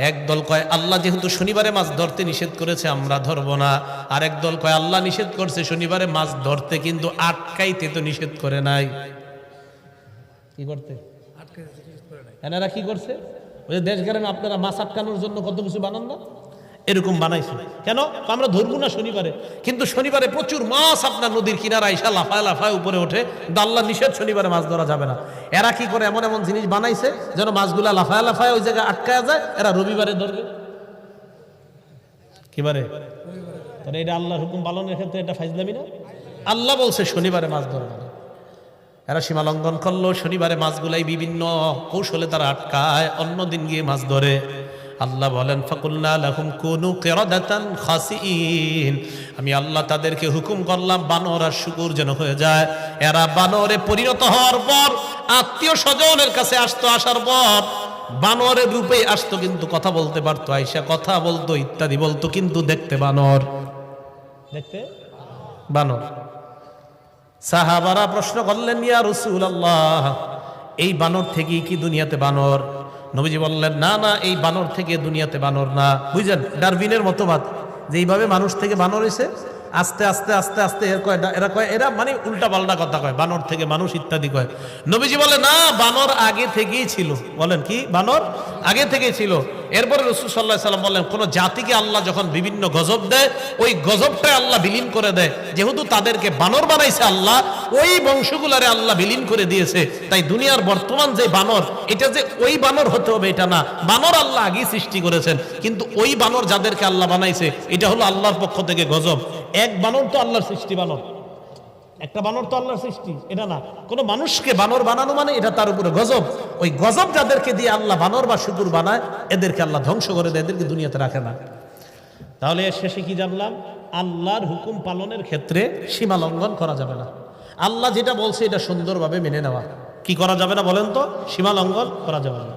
একদল কয় আল্লাহ যেহেতু শনিবারে মাছ ধরতে নিষেধ করেছে আমরা ধরবো না, আর একদল কয় আল্লাহ নিষেধ করছে শনিবারে মাছ ধরতে কিন্তু আটকাইতে তো নিষেধ করে নাই। কি করতে? এনারা কি করছে? ওই যে দেশ গ্রামে আপনারা মাছ আটকানোর জন্য কত কিছু বানান না, এরকম বানাইছে। কেন? আমরা ধরবো না শনিবারে, কিন্তু শনিবারে প্রচুর মাছ আপনার নদীর কিনারা এসে লাফায় লাফায় উপরে ওঠে, কিন্তু আল্লাহ নিষেধ শনিবারে মাছ ধরা যাবে না। এরা কি করে? এমন এমন জিনিস বানাইছে যেন মাছগুলা লাফায় লাফায় ওই জায়গায় আটকায় যায়, এরা রবিবারে ধরবে। কিবারে? তাহলে এটা আল্লাহর হুকুম পালনের ক্ষেত্রে এটা ফাইজলামি না? আল্লাহ বলছে শনিবারে মাছ ধরবে না, এরা সীমা লঙ্ঘন করলো। শনিবারে মাছগুলাই বিভিন্ন কৌশলে তারা আটকায়, অন্য দিন গিয়ে মাছ ধরে। আল্লাহ বলেন ফাকুলনা লাহুম কুনু কিরাদাতান খাসিইন, আমি আল্লাহ তাদেরকে হুকুম করলাম বানর আর শুকুর যেন হয়ে যায়। এরা বানরে পরিণত হওয়ার পর আত্মীয় স্বজনের কাছে আসতো, আসার পর বানরের রূপে আসতো, কিন্তু কথা বলতে পারতো, আইসা কথা বলতো ইত্যাদি বলতো, কিন্তু দেখতে বানর, দেখতে বানর। সাহাবারা প্রশ্ন করলেন ইয়া রাসূলুল্লাহ, এই বানর থেকেই কি দুনিয়াতে বানর? নবীজি বললেন না না, এই বানর থেকে দুনিয়াতে বানর না। বুঝলেন ডারউইনের মতবাদ, যে এইভাবে মানুষ থেকে বানর হয়েছে, আস্তে আস্তে আস্তে আস্তে এরা মানে উল্টা পাল্টা কথা কয়, বানর থেকে মানুষ ইত্যাদি কয়। নবীজি বলে না, বানর আগে থেকেই ছিল। বলেন কি? বানর আগে থেকেই ছিল। এরপরে রাসূল সাল্লাল্লাহু আলাইহি ওয়াসাল্লাম বললেন, কোন জাতিকে আল্লাহ যখন বিভিন্ন গজব দেয়, ওই গজবটাই আল্লাহ বিলীন করে দেয়। যেহেতু তাদেরকে বানর বানাইছে আল্লাহ, ওই বংশগুলারে আল্লাহ বিলীন করে দিয়েছে। তাই দুনিয়ার বর্তমান যে বানর, এটা যে ওই বানর হতে হবে এটা না, বানর আল্লাহ আগেই সৃষ্টি করেছেন, কিন্তু ওই বানর যাদেরকে আল্লাহ বানাইছে এটা হলো আল্লাহর পক্ষ থেকে গজব। এক বানর তো আল্লাহর সৃষ্টি, বানর একটা বানর তো আল্লাহর সৃষ্টি, এটা না। কোন মানুষকে বানর বানানো মানে এটা তার উপরে গজব। ওই গজব যাদেরকে দিয়ে আল্লাহ বানর বা শুকুর বানায়, এদেরকে আল্লাহ ধ্বংস করে দেয়, এদেরকে দুনিয়াতে রাখে না। তাহলে এর শেষে কি জানলাম? আল্লাহর হুকুম পালনের ক্ষেত্রে সীমা লঙ্ঘন করা যাবে না। আল্লাহ যেটা বলছে এটা সুন্দরভাবে মেনে নেওয়া। কি করা যাবে না বলেন তো? সীমা লঙ্ঘন করা যাবে না।